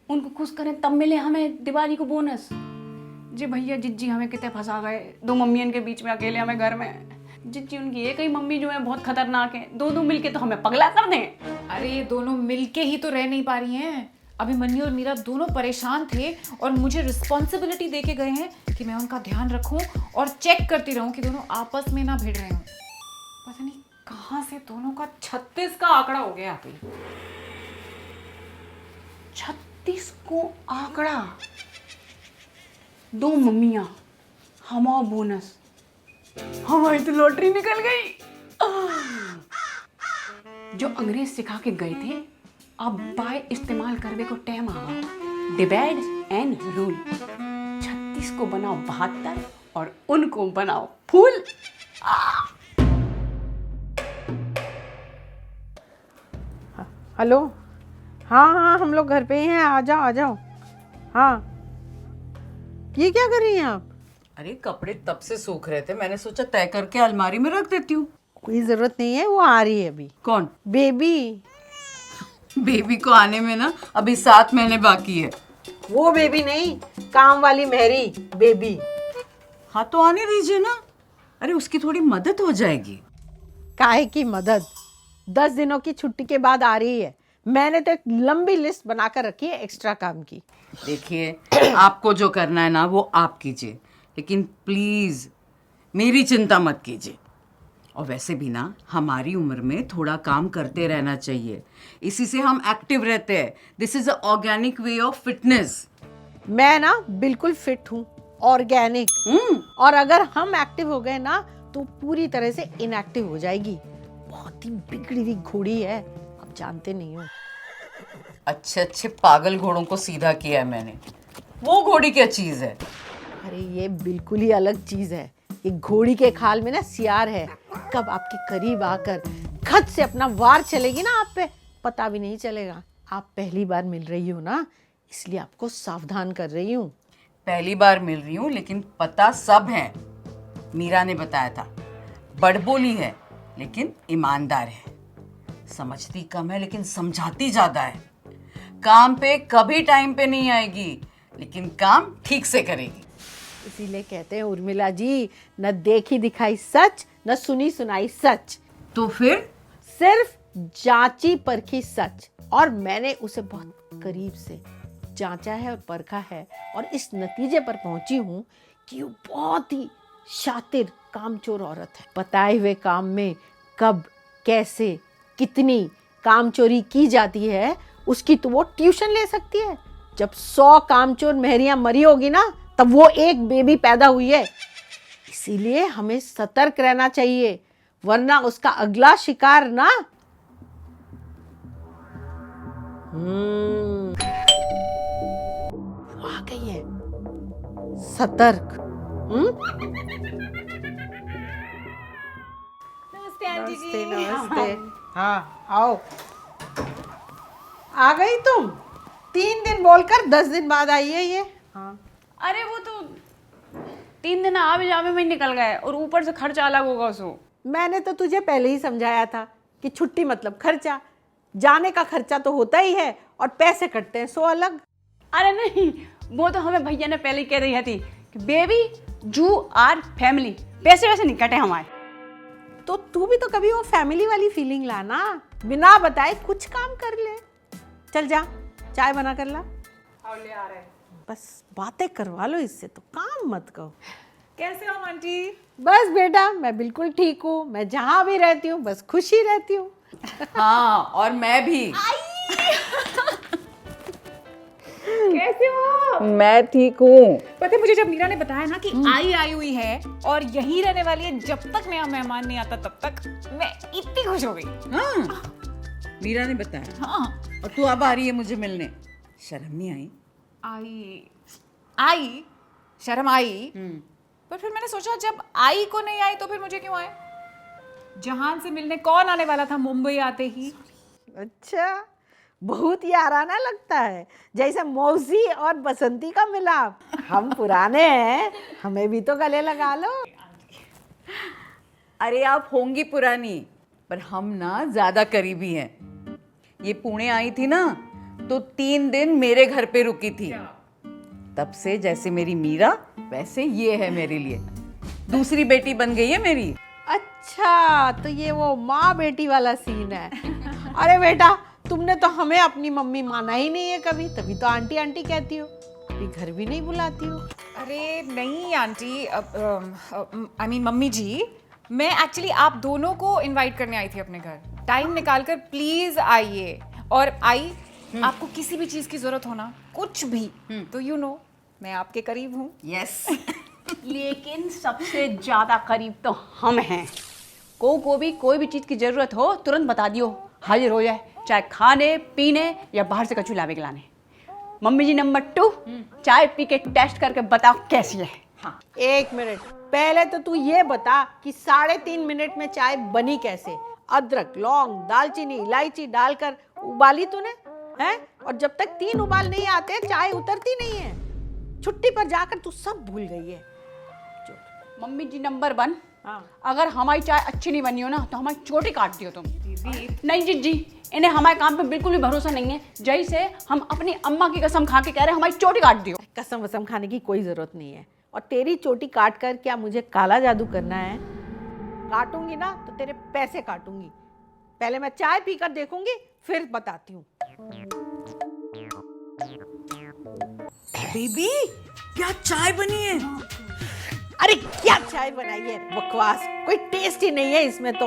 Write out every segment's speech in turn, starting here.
उनको खुश करें तब मिले हमें दिवाली को बोनस। जी भैया जिज्जी हमें कितने फंसा गए, दो मम्मियन के बीच में अकेले हमें घर में। जिज्जी उनकी एक ही मम्मी जो है बहुत खतरनाक है, दो दो मिलके तो हमें पगला कर दें। अरे ये दोनों मिलके ही तो रह नहीं पा रही हैं। अभी मन्नी और मीरा दोनों परेशान थे और मुझे रिस्पॉन्सिबिलिटी दे के गए हैं कि मैं उनका ध्यान रखूं और चेक करती रहूं कि दोनों आपस में ना भिड़ रहे हों। पता नहीं कहाँ से दोनों का 36 का आंकड़ा हो गया अभी। 36 को आंकड़ा, दो मम्मियाँ, हमारा बोनस, हमारी तो लॉटरी निकल गई। जो अंग्रेज सिखा के गए थे अब बाय इस्तेमाल करने को टाइम आ गया। Divide and rule. 36 को बनाओ 72 और उनको बनाओ फूल। हेलो। हाँ हाँ हम लोग घर पे ही हैं, आ जाओ आ जाओ। हाँ ये क्या कर रही हैं आप? अरे कपड़े तब से सूख रहे थे, मैंने सोचा तय करके अलमारी में रख देती हूँ। कोई जरूरत नहीं है, वो आ रही है अभी। कौन? बेबी। बेबी को आने में ना अभी 7 महीने बाकी है। वो बेबी नहीं, काम वाली मेरी बेबी। हाँ तो आने दीजिए ना। अरे उसकी थोड़ी मदद हो जाएगी। काहे की मदद? 10 दिनों की छुट्टी के बाद आ रही है। मैंने तो एक लंबी लिस्ट बनाकर रखी है एक्स्ट्रा काम की। देखिए आपको जो करना है ना वो आप कीजिए, लेकिन प्लीज मेरी चिंता मत कीजिए। और वैसे भी ना हमारी उम्र में थोड़ा काम करते रहना चाहिए, इसी से हम एक्टिव रहते हैं। This is a organic way of fitness. मैं ना बिल्कुल फिट हूँ, ऑर्गेनिक। और अगर हम एक्टिव हो गए ना तो पूरी तरह से इनएक्टिव हो जाएगी। बहुत ही बिगड़ी हुई घोड़ी है, आप जानते नहीं हो। अच्छे अच्छे पागल घोड़ों को सीधा किया है मैंने। वो घोड़ी क्या चीज है? अरे ये बिल्कुल ही अलग चीज है। ये घोड़ी के खाल में ना सियार है, कब आपके करीब आकर खत से अपना वार चलेगी ना आप पे, पता भी नहीं चलेगा। आप पहली बार मिल रही हो ना, इसलिए आपको सावधान कर रही हूँ। पहली बार मिल रही हूँ लेकिन पता सब है। मीरा ने बताया था, बड़बोली है लेकिन ईमानदार है, समझती कम है लेकिन समझाती ज्यादा है, काम पे कभी टाइम पे नहीं आएगी लेकिन काम ठीक से करेगी। इसीलिए कहते हैं उर्मिला जी, न देखी दिखाई सच, न सुनी सुनाई सच। तो फिर सिर्फ जांची परखी सच। और मैंने उसे बहुत करीब से जांचा है और परखा है और इस नतीजे पर पहुंची हूँ कि वो बहुत ही शातिर कामचोर औरत है। बताए हुए काम में कब, कैसे, कितनी कामचोरी की जाती है उसकी तो वो ट्यूशन ले सकती है। जब 100 कामचोर मेहरियां मरी होगी ना, तब वो एक बेबी पैदा हुई है। इसीलिए हमें सतर्क रहना चाहिए, वरना उसका अगला शिकार ना। वो आ गई है, सतर्क। नमस्ते आंटी जी। नमस्ते। हाँ आओ। आ गई तुम? 3 दिन बोलकर 10 दिन बाद आई है ये। हाँ अरे वो तो 3 दिन आवे जावे में ही निकल गए और ऊपर से खर्चा अलग होगा उसको। मैंने तो तुझे पहले ही समझाया था कि छुट्टी मतलब खर्चा। जाने का खर्चा तो होता ही है और पैसे कटते हैं 100 अलग। अरे नहीं, वो तो हमें भैया ने पहले ही कह रही थी कि बेबी यू आर फैमिली, पैसे वैसे नहीं कटे हमारे। तो तू भी तो कभी वो फैमिली वाली फीलिंग लाना, बिना बताए कुछ काम कर ले। चल जा, चाय बना कर ला। ले आ रहे हैं। बस बातें करवा लो इससे, तो काम मत करो। कैसे हो आंटी? बस बेटा मैं बिल्कुल ठीक हूँ। मैं जहाँ भी रहती हूँ बस खुशी रहती हूँ। हाँ और मैं भी। कैसे हो? मैं ठीक हूँ। पता है मुझे जब मीरा ने बताया ना कि आई हुई है और यहीं रहने वाली है जब तक नया मेहमान नहीं आता तब तक, मैं इतनी खुश हो गई। हाँ मीरा ने बताया। हाँ और तू अब आ रही है मुझे मिलने, शर्म नहीं आई? आई शर्म आई, पर फिर मैंने सोचा जब आई को नहीं आई तो फिर मुझे क्यों आए। जहान से मिलने कौन आने वाला था मुंबई आते ही। अच्छा, बहुत याराना लगता है, जैसे मौसी और बसंती का मिलाप। हम पुराने हैं, हमें भी तो गले लगा लो। अरे आप होंगी पुरानी, पर हम ना ज्यादा करीबी हैं। ये पुणे आई थी ना तो 3 दिन मेरे घर पे रुकी थी। तब से जैसे मेरी मीरा वैसे ये है मेरे लिए, दूसरी बेटी बन गई है मेरी। अच्छा, तो ये वो माँ बेटी वाला सीन है। अरे बेटा, तुमने तो हमें अपनी मम्मी माना ही नहीं है कभी, तभी तो आंटी आंटी कहती हो, कभी घर भी नहीं बुलाती हो। अरे नहीं आंटी, आई मीन मम्मी जी, मैं एक्चुअली आप दोनों को इनवाइट करने आई थी अपने घर। टाइम निकालकर प्लीज आइए। और आपको किसी भी चीज की जरूरत हो ना, कुछ भी, तो यू नो मैं आपके करीब हूँ। यस। लेकिन सबसे ज्यादा करीब तो हम हैं। को भी कोई भी चीज की जरूरत हो तुरंत बता दियो, हाजिर हो जाए, चाहे खाने पीने या बाहर से कछु लावे के लाने। मम्मी जी नंबर 2, चाय पी के टेस्ट करके बताओ कैसी है। हाँ, 1 मिनट पहले तो तू ये बता कि 3.5 मिनट में चाय बनी कैसे? अदरक, लौंग, दालचीनी, इलायची डालकर उबाली तूने है, और जब तक 3 उबाल नहीं आते चाय उतरती नहीं है। छुट्टी पर जाकर तू सब भूल गई है। मम्मी जी नंबर 1, हाँ। अगर हमारी चाय अच्छी नहीं बनी हो ना तो हमारी चोटी काट दियो तुम। नहीं जिज्जी, इन्हें हमारे काम पे बिल्कुल भी भरोसा नहीं है। जैसे हम अपनी अम्मा की कसम खा के कह रहे हैं, हमारी चोटी काट दियो। कसम वसम खाने की कोई जरूरत नहीं है, और तेरी चोटी काट कर क्या मुझे काला जादू करना है? काटूंगी ना तो तेरे पैसे काटूंगी। पहले मैं चाय पीकर देखूंगी, फिर बताती हूँ। बेबी, क्या चाय बनी है? अरे क्या चाय बनाई है, बकवास, कोई टेस्ट ही नहीं है इसमें तो।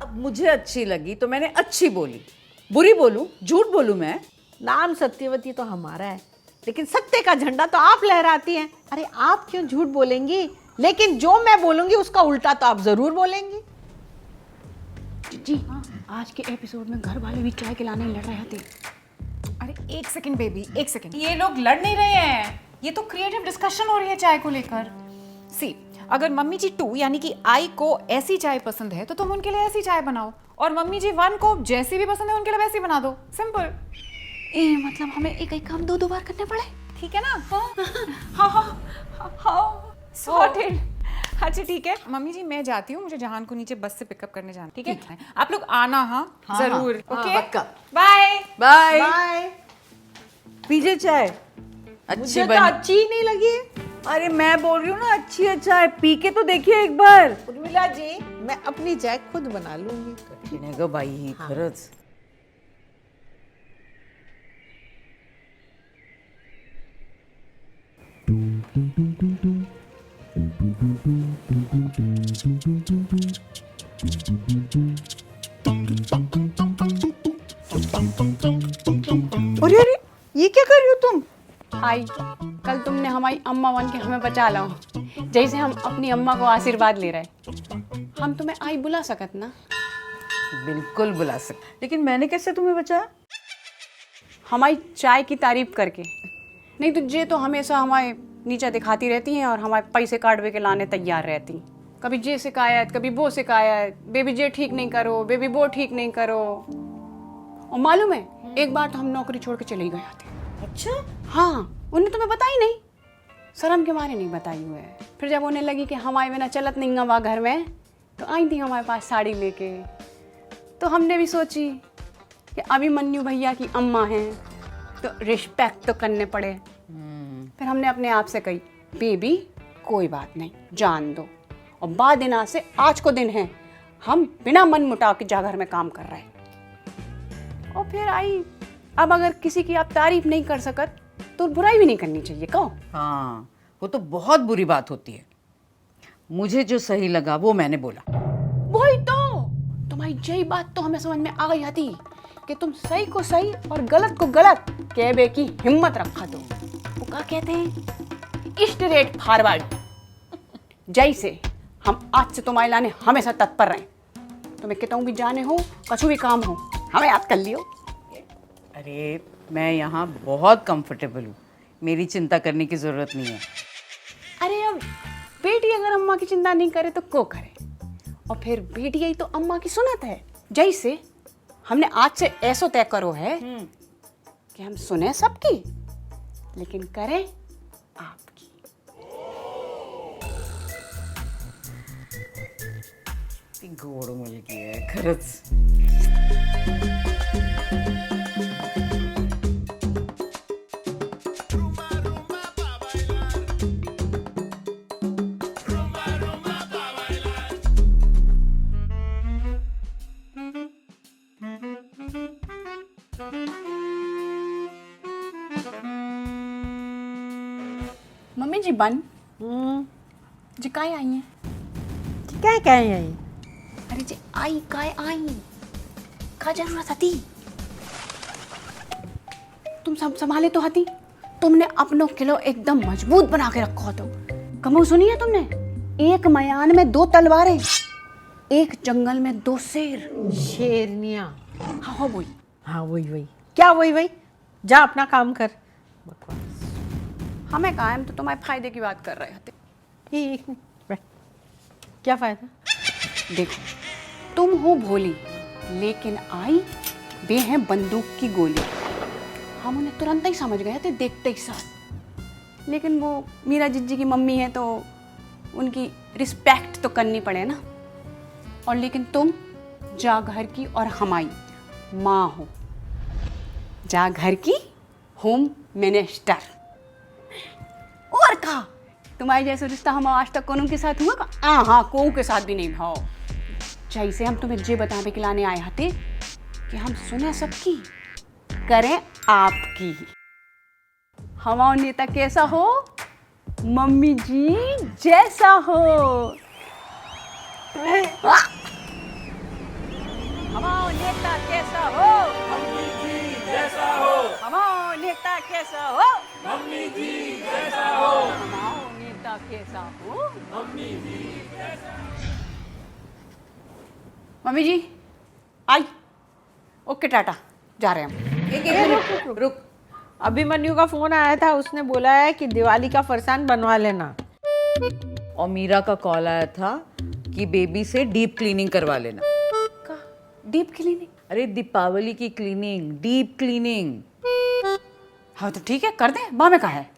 अब मुझे अच्छी लगी तो मैंने अच्छी बोली, बुरी बोलूं, झूठ बोलूं मैं? नाम सत्यवती तो हमारा है, लेकिन सत्य का झंडा तो आप लहराती हैं। अरे आप क्यों झूठ बोलेंगी? लेकिन जो मैं बोलूंगी उसका उल्टा तो आप जरूर बोलेंगी। जी आज के एपिसोड में घर वाले भी चाय के लाने लड़ रहे थे। अरे एक सेकंड बेबी, एक सेकंड, ये लोग लड़ नहीं रहे हैं, ये तो क्रिएटिव डिस्कशन हो रही है चाय को लेकर। सी, अगर मम्मी जी 2 यानी कि आई को ऐसी चाय पसंद है तो तुम उनके लिए ऐसी चाय बनाओ, और मम्मी जी 1 को जैसी भी पसंद है उनके लिए वैसी बना दो। सिंपल। मतलब हमें एक एक काम 2 बार करने पड़े? ठीक है ना? हाँ सॉर्टेड। अच्छा ठीक है मम्मी जी, मैं जाती हूँ, मुझे जहान को नीचे बस से पिकअप करने जाना। ठीक है, आप लोग आना। हाँ जरूर। ओके, पक्का। Bye bye. बाय। पीजिए चाय। अच्छी मुझे तो बनी। अच्छी ही नहीं लगी है। अरे मैं बोल रही हूँ ना, अच्छी है चाय, पी के तो देखिए एक बार। उर्मिला जी, मैं अपनी चाय खुद बना लूंगी। कठीण आहे ग बाई, खरंच। अरे अरे, ये क्या कर रही हो तुम? आई, कल तुमने हमारी अम्मा बन के हमें बचा लो, जैसे हम अपनी अम्मा को आशीर्वाद ले रहे। हम तुम्हें आई बुला सकत ना? बिल्कुल बुला सकते, लेकिन मैंने कैसे तुम्हें बचाया? हमारी चाय की तारीफ करके। नहीं तो ये तो हमेशा हमारे नीचे दिखाती रहती हैं और हमारे पैसे काटवे के लाने तैयार रहती। कभी ये शिकायत, कभी वो शिकायत, बेबी ये ठीक नहीं करो, बेबी वो ठीक नहीं करो। और मालूम है, एक बार तो हम नौकरी छोड़ के चले ही गए थे। अच्छा, हाँ, उन्हें तुम्हें बताई नहीं, शर्म के मारे नहीं बताई हुए। फिर जब उन्हें लगी कि हमारे बिना चलत नहीं गवा घर में, तो आई थी हमारे पास साड़ी लेके। तो हमने भी सोची कि अभी मन्नू भैया की अम्मा हैं तो रिस्पेक्ट तो करने पड़े। फिर हमने अपने आप से कही, बेबी कोई बात नहीं, जान दो, और बाद दिन से आज को दिन है, हम बिना मन मुटाव के जा घर में काम कर रहे हैं। और फिर आई, अब अगर किसी की आप तारीफ नहीं कर सकत तो बुराई भी नहीं करनी चाहिए, कहो। हाँ, वो तो बहुत बुरी बात होती है। मुझे जो सही लगा वो मैंने बोला। वही तो, तुम्हारी यही बात तो हमें समझ में आ गई थी कि तुम सही को सही और गलत को गलत कहने की हिम्मत रखा। तो वो क्या कहते हैं, स्ट्रेट फॉरवर्ड। जैसे हम आज से तुम्हारे लाने हमेशा तत्पर रहे। तुम्हें कितों भी जाने हो, कछु भी काम हो, हमें याद कर लियो। अरे मैं यहाँ बहुत कंफर्टेबल हूँ, मेरी चिंता करने की जरूरत नहीं है। अरे अब बेटी अगर अम्मा की चिंता नहीं करे तो को करे? और फिर बेटी यही तो अम्मा की सुनत है। जैसे हमने आज से ऐसो तय करो है कि हम सुने सबकी, लेकिन करें आपकी। गोड़ मुलगी आहे खरंच। मम्मी जी बन हम्म, जी काय आई हैं? क्या क्या है यही? अरे जी आई काय आई का जरूरत हती? तुम सब संभाले तो हती। तुमने अपनों किलो एकदम मजबूत बना के रखो तो कमो सुनी है तुमने? एक मयान में 2 तलवारें, एक जंगल में 2 शेर। शेरनिया। हाँ हो बोई। हाँ वही वही। क्या वही वही? जा अपना काम कर। बकवास। हमें कायम तो तुम्हारे फायदे की बात कर रहे थे। ये एक मिनट बैठ। क्या फायदा? देखो तुम हो भोली लेकिन आई वे हैं बंदूक की गोली। हम उन्हें तुरंत ही समझ गए थे देखते ही साथ। लेकिन वो मीरा जिज्जी की मम्मी है तो उनकी रिस्पेक्ट तो करनी पड़े ना। और लेकिन तुम जा घर की और हमारी माँ हो। जा घर की होम मिनिस्टर। और कहा तुम्हारे जैसे रिश्ता हम आज तक कौन के साथ हुआ का? हाँ कोऊ के साथ भी नहीं भाव। जैसे हम तुम्हें जे बताने के लाने आए थे कि हम सुने सबकी करें आपकी। हमारा नेता कैसा हो? मम्मी जी जैसा हो। हमारा नेता कैसा हो? मम्मी जी जैसा हो। हमारा नेता कैसा हो? मम्मी जी जैसा हो। हमारा नेता कैसा हो? मम्मी जी आई। ओके टाटा जा रहे हैं हम। रुक। अभिमन्यु का फोन आया था, उसने बोला है कि दिवाली का फरसान बनवा लेना। और मीरा का कॉल आया था कि बेबी से डीप क्लीनिंग करवा लेना। का डीप क्लीनिंग? अरे दीपावली की क्लीनिंग, डीप क्लीनिंग। हाँ तो ठीक है कर दे। माँ में कहा है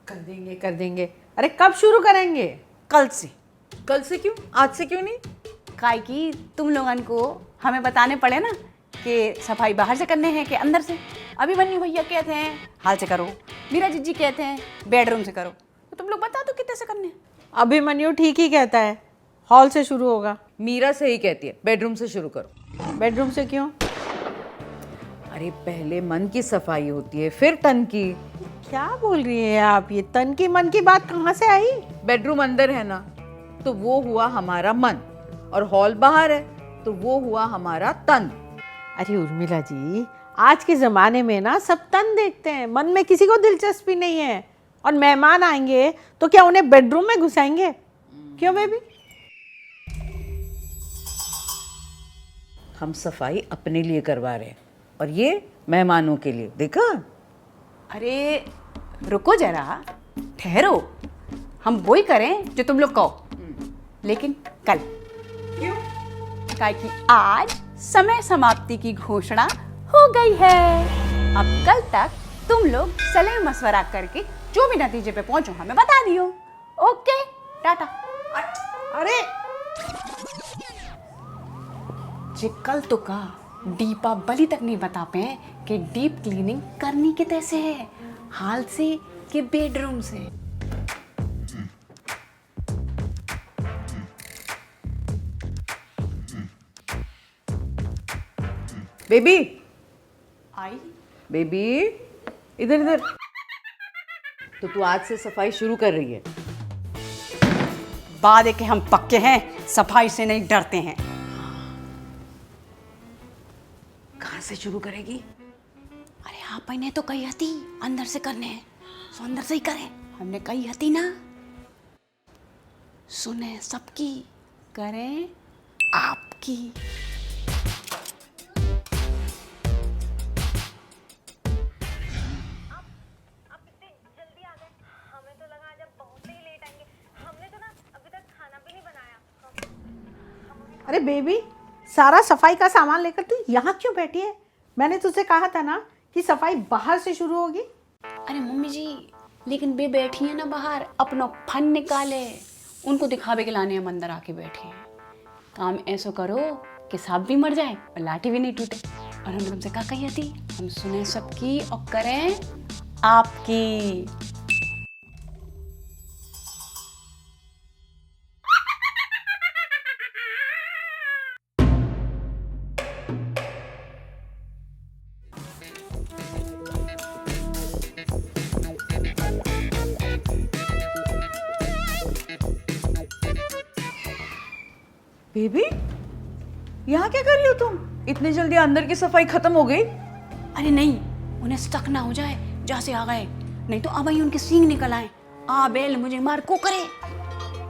कर देंगे। अरे कब शुरू करेंगे? कल से। कल से क्यों? आज से क्यों नहीं? काय की तुम लोगन को हमें बताने पड़े ना कि सफाई बाहर से करने हैं कि अंदर से। अभी बन्नी भैया कहते हैं हाल से करो, मीरा जिज्जी कहते हैं बेडरूम से करो, तो तुम लोग बता दो कितने से करने हैं। अभिमन्यु ठीक ही कहता है, हॉल से शुरू होगा। मीरा सही कहती है, बेडरूम से शुरू करो। बेडरूम से क्यों? अरे पहले मन की सफाई होती है फिर तन की। क्या बोल रही हैं आप? ये तन की मन की बात कहाँ से आई? बेडरूम अंदर है ना, तो वो हुआ हमारा मन, और हॉल बाहर है तो वो हुआ हमारा तन। अरे उर्मिला जी, आज के ज़माने में ना सब तन देखते हैं, मन में किसी को दिलचस्पी नहीं है। और मेहमान आएंगे तो क्या उन्हें बेडरूम में घुसाएंगे? क्यों बेबी? हम सफाई अपने लिए करवा रहे हैं और ये मेहमानों के लिए। देखा? अरे रुको जरा, ठहरो। हम वही करें जो तुम लोग कहो, लेकिन कल। क्यों? काय कि आज समय समाप्ति की घोषणा हो गई है। अब कल तक तुम लोग सलाह मशवरा करके जो भी नतीजे पे पहुंचो हमें बता दियो। ओके टाटा। अरे जे कल तो का दीपावली तक नहीं बता पाए कि डीप क्लीनिंग करनी के तैसे है, हाल से कि बेडरूम से। बेबी, आई बेबी इधर इधर। तो तू आज से सफाई शुरू कर रही है? बाद है कि हम पक्के हैं, सफाई से नहीं डरते हैं। कहाँ से शुरू करेगी? अरे हाँ पहने तो कही हती अंदर से करने हैं, सो अंदर से ही करें। हमने कही हती ना, सुने सबकी करें आपकी। अरे बेबी, सारा सफाई का सामान लेकर तू यहाँ क्यों बैठी है? मैंने तुझसे कहा था ना कि सफाई बाहर से शुरू होगी। अरे मम्मी जी, लेकिन वे बैठी है ना बाहर, अपना फन निकाले, उनको दिखावे के लाने हम अंदर आके बैठे हैं। काम ऐसा करो कि सांप भी मर जाए और लाठी भी नहीं टूटे। और हम तुमसे क्या कही थी? हम सुने सबकी और करें आपकी। बेबी, यहाँ क्या कर रही हो तुम? इतनी जल्दी अंदर की सफाई खत्म हो गई? अरे नहीं, उन्हें शक ना हो जाए जहाँ से आ गए, नहीं तो अब ही उनके सींग निकल आए। आ बेल मुझे मार को करे,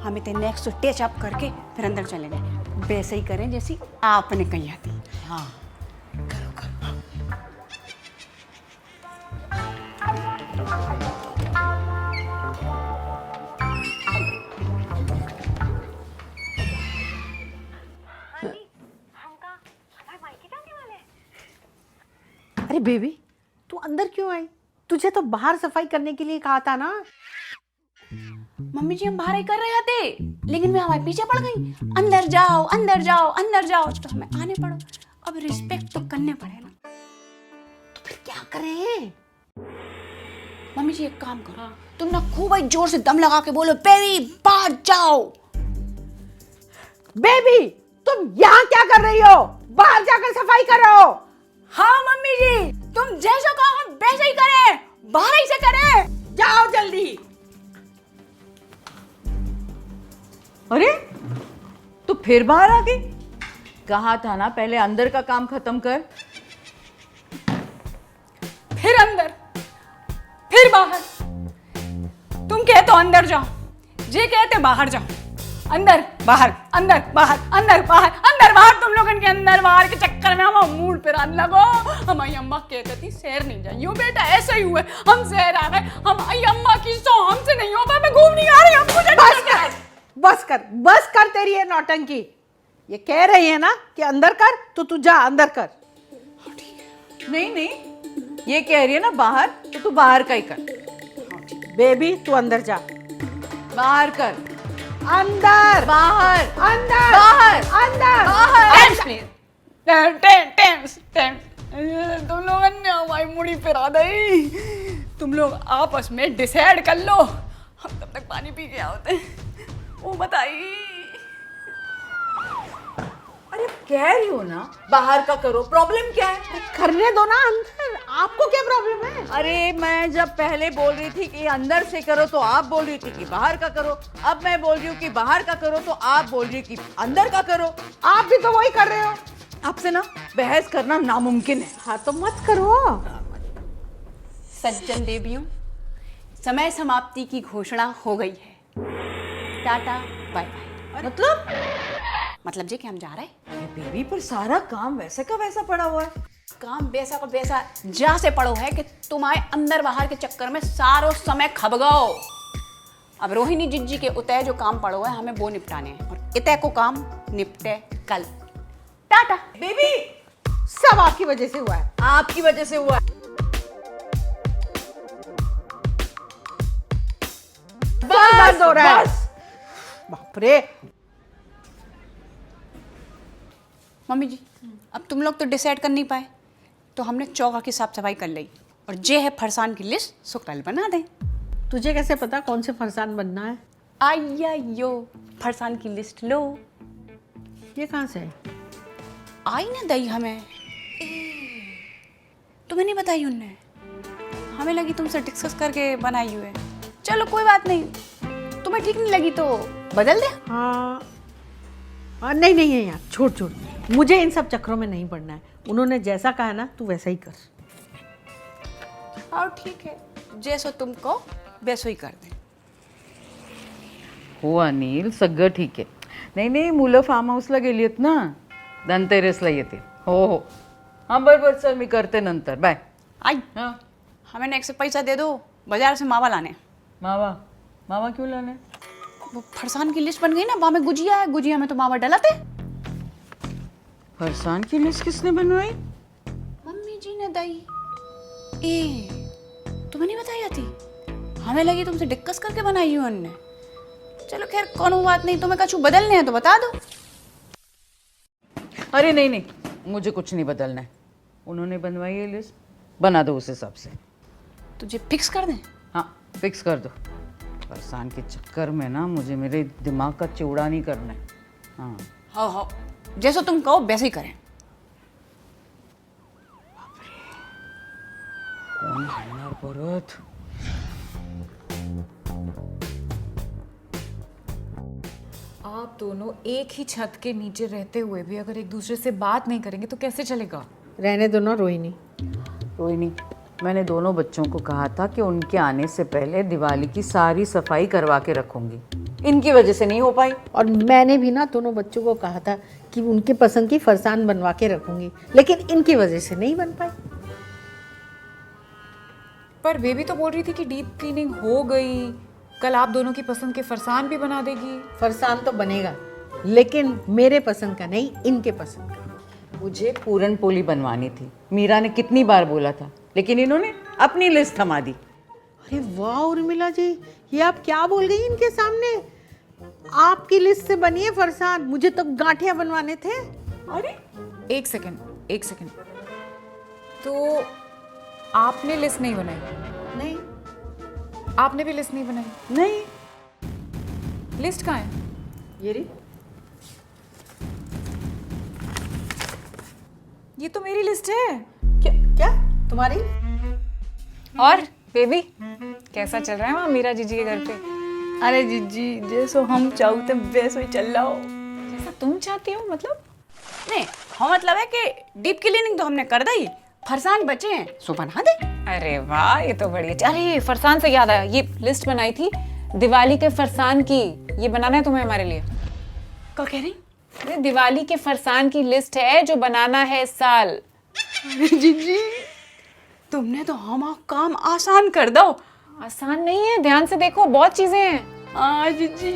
हमें तो नेक्स्ट टच अप करके फिर अंदर चले जाए। वैसे ही करें जैसी आपने कही थी। हाँ, करो करो। अरे बेबी, तू अंदर क्यों आई? तुझे तो बाहर सफाई करने के लिए कहा था ना। मम्मी जी हम बाहर ही कर रहे थे, लेकिन मैं हमारे पीछे पड़ गई। अंदर जाओ अंदर जाओ अंदर जाओ, तो हमें आने पड़ो। अब रिस्पेक्ट तो करने पड़े ना। तो फिर क्या करें? मम्मी जी एक काम करो, तुम ना खूब ही जोर से दम लगा के बोलो, बेबी बाहर जाओ। बेबी, तुम यहाँ क्या कर रही हो? बाहर जाकर सफाई करो। हाँ मम्मी जी, तुम जैसा कहो हम वैसे ही करें, बाहर ही से करें। जाओ जल्दी। अरे, तू फिर बाहर आ गई? कहा था ना पहले अंदर का काम खत्म कर। फिर अंदर फिर बाहर। तुम कहते हो अंदर जाओ, जे कहते बाहर जाओ। अंदर बाहर अंदर बाहर अंदर बाहर अंदर बाहर। तुम लोगों के अंदर बाहर के चक्कर में हम मूड पे आने लगो। हमारी अम्मा कहती थी शहर नहीं जाइयो बेटा, ऐसा ही हुआ। हम शहर आ गए, हम अम्मा की सो हमसे नहीं होगा। मैं घूम नहीं आ रही, हम मुझे बस कर तेरी ये नौटंकी। ये कह रही है ना कि अंदर कर, तो तू जा अंदर कर। नहीं नहीं, ये कह रही है ना बाहर, तो तू बाहर का ही कर। बेबी तू अंदर जा। बाहर कर। अंदर बाहर। अंदर बाहर। अंदर टेम्स प्लीज, टेम्स। तुम लोगों ने हमारी मुड़ी फिरा दी। तुम लोग आपस में डिसाइड कर लो, हम तब तक पानी पी के आओते। वो बताइए। अरे कह रही हो ना बाहर का करो, प्रॉब्लम क्या है? करने दो ना अंदर, आपको क्या प्रॉब्लम है? अरे मैं जब पहले बोल रही थी कि अंदर से करो तो आप बोल रही थी कि बाहर का करो। अब मैं बोल रही हूँ कि बाहर का करो तो आप बोल रही कि अंदर का करो। आप भी तो वही कर रहे हो। आपसे ना बहस करना नामुमकिन है। हाँ तो मत करो। सज्जन देवियों, समय समाप्ति की घोषणा हो गई है। Tata bye bye. मतलब जी कि हम जा रहे हैं। अरे बेबी, पर सारा काम वैसे का वैसा पड़ा हुआ है। काम वैसा का वैसा जा से पड़ो है कि तुम्हारे अंदर बाहर के चक्कर में सारो समय खप गओ। अब रोहिणी जिज्जी के उतय जो काम पड़ो है, हमें वो निपटाने हैं, और इतय को काम निपटे कल। टाटा। बेबी, सब आपकी वजह से हुआ है। आपकी वजह से हुआ है। दर्द हो रहा है। बाप रे। मम्मी जी, अब तुम लोग तो डिसाइड कर नहीं पाए, तो हमने चौका की साफ सफाई कर ली, और जे है फरसान की लिस्ट सो कल बना दें। तुझे कैसे पता कौन से फरसान बनना है? आइया यो, फरसान की लिस्ट लो। ये कहाँ से है? आई ना दई हमें, तुम्हें नहीं बताई उनने, हमें लगी तुमसे डिस्कस करके बनाई हुई है। चलो कोई बात नहीं, तुम्हें ठीक नहीं लगी तो बदल दे। हाँ नहीं नहीं है यार, छोड़ छोड़, मुझे इन सब चक्रों में नहीं पड़ना है। उन्होंने जैसा कहा ना तू वैसा ही कर। हाँ ठीक है, जैसो तुम कहो वैसो ही कर दे। हो अनिल, सगळं ठीक आहे. नाही नाही, मुलं फार्म हाऊसला गेली आहेत ना, धनतेरसला येते. हो. हाँ बरोबर, चल मी करते नंतर, बाय. आई हाँ. हमें नेक्स्ट से पैसा दे दो, बाजार से मावा लाने। मावा क्यों लाने? वो फरसान की लिस्ट बन गई ना, वहाँ में गुजिया है, गुजिया में तो मावा डलाते। फरसान की लिस्ट किसने बनवाई? मम्मी जी ने दई। ए, तुम्हें नहीं बताई थी? हमें लगी तुमसे डिस्कस करके बनाई हुई उनने। चलो खैर, कोनो बात नहीं, तुम्हें कछु बदलने हैं तो बता दो। अरे नहीं नहीं, मुझे कुछ नहीं बदलना है। उन्होंने बनवाई है लिस्ट, बना दो उस हिसाब से। तुझे फिक्स कर दें? हाँ फिक्स कर दो। फरसान के चक्कर में ना मुझे मेरे दिमाग का चौड़ा नहीं करना है। हाँ हाँ, जैसा तुम कहो वैसे ही करें। कौन भांडणार परत? आप दोनों एक ही छत के नीचे रहते हुए भी अगर एक दूसरे से बात नहीं करेंगे तो कैसे चलेगा? रहने दो ना रोहिणी। रोहिणी, मैंने दोनों बच्चों को कहा था कि उनके आने से पहले दिवाली की सारी सफाई करवा के रखूंगी। इनकी वजह से नहीं हो पाई। और मैंने भी ना दोनों बच्चों को कहा था कि उनके पसंद की फरसान बनवा के रखूंगी, लेकिन इनकी वजह से नहीं बन पाई। पर बेबी तो बोल रही थी कि डीप क्लीनिंग हो गई, कल आप दोनों की पसंद के फरसान भी बना देगी। फरसान तो बनेगा, लेकिन मेरे पसंद का नहीं, इनके पसंद का। मुझे पूरन पोली बनवानी थी। मीरा ने कितनी बार बोला था, लेकिन इन्होंने अपनी लिस्ट थमा दी। अरे वाह उर्मिला जी, ये आप क्या बोल गई इनके सामने? आपकी लिस्ट से बनी है फरसान, मुझे तो गांठिया बनवाने थे। अरे एक सेकंड। तो आपने लिस्ट नहीं बनाई? नहीं। आपने भी लिस्ट नहीं बनाई? नहीं। लिस्ट कहाँ है? ये रही। ये तो मेरी लिस्ट है। क्या तुम्हारी? और बेबी कैसा चल रहा है वहाँ मीरा जीजी के घर पे? अरे जीजी जैसो हम चाहते वैसो ही चल रहा हो। जैसा तुम चाहती हो मतलब? नहीं, हाँ मतलब है कि डीप क्लीनिंग तो हमने कर दी, फरसान बचे हैं सो बना दे। अरे वाह, ये तो बढ़िया। अरे फरसान से याद आया, ये लिस्ट बनाई थी दिवाली के फरसान की, ये बनाना है तुम्हें हमारे लिए। क्या कह रही? अरे दिवाली के फरसान की लिस्ट है जो बनाना है इस साल। अरे जीजी तुमने तो हमारा काम आसान कर दो। आसान नहीं है, ध्यान से देखो, बहुत चीजें हैं। हाँ जीजी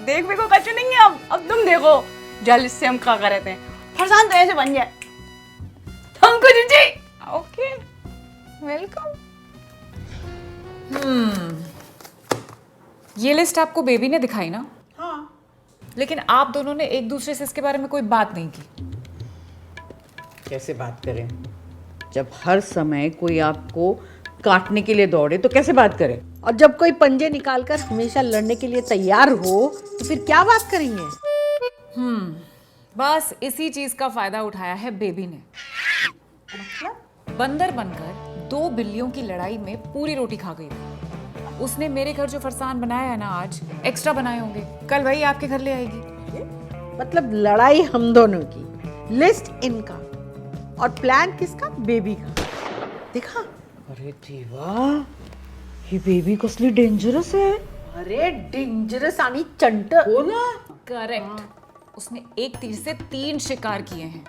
देख भी को कच्चू नहीं है। अब तुम देखो जल्द से हम क्या कर रहे थे, फरसान तो ऐसे बन जाए हमको जीजी। Okay welcome. ये लिस्ट आपको बेबी ने दिखाई ना? हाँ। लेकिन आप दोनों ने एक दूसरे से इसके बारे में कोई बात नहीं की। कैसे बात करें? जब हर समय कोई आपको काटने के लिए दौड़े तो कैसे बात करें? और जब कोई पंजे निकालकर हमेशा लड़ने के लिए तैयार हो तो फिर क्या बात करेंगे? बस इसी चीज का फायदा उठाया है बेबी ने। बंदर बनकर 2 बिल्लियों की लड़ाई में पूरी रोटी खा गई। उसने मेरे घर जो फरसान बनाया है ना, आज एक्स्ट्रा बनाए होंगे, कल वही आपके घर ले आएगी। मतलब लड़ाई हम दोनों की, लिस्ट इनका और प्लान किसका? बेबी का। देखा? अरे देवा, ये बेबी कसली डेंजरस है। अरे डेंजरस आनी चंट हो ना? करेक्ट। उसने एक तीर से 3 शिकार किए हैं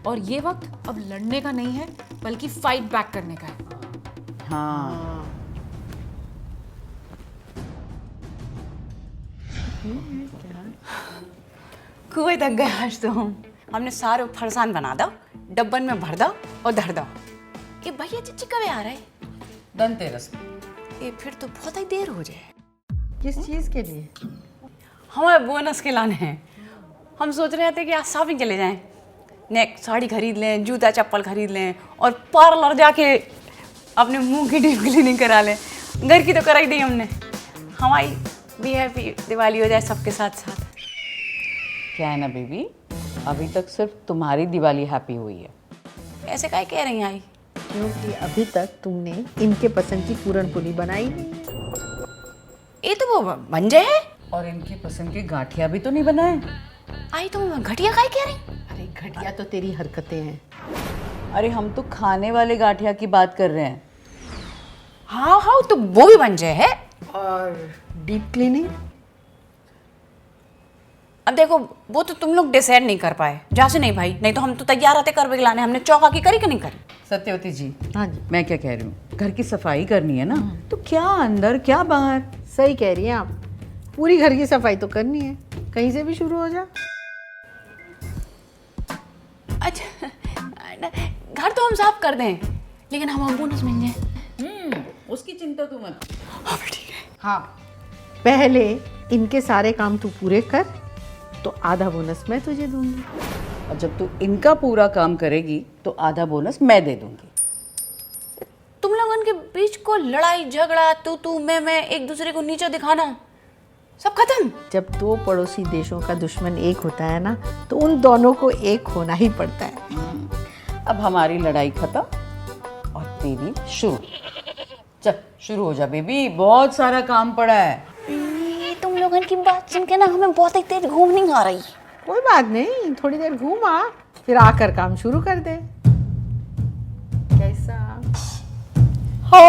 और ये वक्त अब लड़ने का नहीं है बल्कि फाइट बैक करने का है। हाँ। कुएं तक गए आज तो हमने सारे फरसान बना दो, डब्बन में भर दो और धर दो। ये भैया चिच्ची कब आ रहा है? धनतेरस। ये फिर तो बहुत ही देर हो जाए। किस चीज के लिए? हमें बोनस के लाने हैं। हम सोच रहे थे कि आज शॉपिंग चले जाएं, नेक साड़ी खरीद लें, जूता चप्पल खरीद लें और पार्लर जाके अपने मुंह की डीप क्लीनिंग करा लें। घर की तो कराई दी हमने, हमारी भी हैप्पी दिवाली हो जाए सबके साथ साथ। क्या है ना बेबी, अभी तक सिर्फ तुम्हारी दिवाली हैप्पी हुई है। ऐसे काहे कह रही हैं आई? क्योंकि अभी तक तुमने इनके पसंद की पूरन पोली बनाई नहीं। ये तो वो बन जाए। और इनकी पसंद की गांठिया भी तो नहीं बनाए। आई तो घटिया काहे कह रही? अरे घटिया तो तेरी हरकतें हैं। अरे हम तो खाने वाले गांठिया की बात कर रहे हैं। हाँ हाँ तो वो भी बन जाए है। और डीप क्लीनिंग? अब देखो वो तो तुम लोग डिसाइड नहीं कर पाए, जैसे नहीं भाई, नहीं तो हम तो तैयार आते कर लाने। हमने चौका की करी कि नहीं करी? सत्यवती जी, हाँ जी, मैं क्या कह रही हूँ, घर की सफाई करनी है ना, तो क्या अंदर क्या बाहर। सही कह रही हैं आप। पूरी घर की सफाई तो करनी है, कहीं से भी शुरू हो जा। अच्छा घर तो हम साफ कर दें, लेकिन हम बोनस मिल जाए। उसकी चिंता तू मत। हाँ ठीक है। हाँ, पहले इनके सारे काम तू पूरे कर, तो आधा बोनस मैं तुझे दूंगी। और जब तू इनका पूरा काम करेगी तो आधा बोनस मैं दे दूंगी। तुम लोगों के बीच को लड़ाई झगड़ा तू मैं एक दूसरे को नीचे दिखाना सब खत्म। जब 2 पड़ोसी देशों का दुश्मन एक होता है ना, तो उन दोनों को एक होना ही पड़ता है। अब हमारी लड़ाई खत्म और तेरी शुरू। चल शुरू हो जा बेबी, बहुत सारा काम पड़ा है। तुम लोग कमर की बात सुन के ना हमें बहुत एक तेज घूम नहीं आ रही। कोई बात नहीं, थोड़ी देर घूम आ, फिर आकर काम शुरू कर दे। कैसा? हो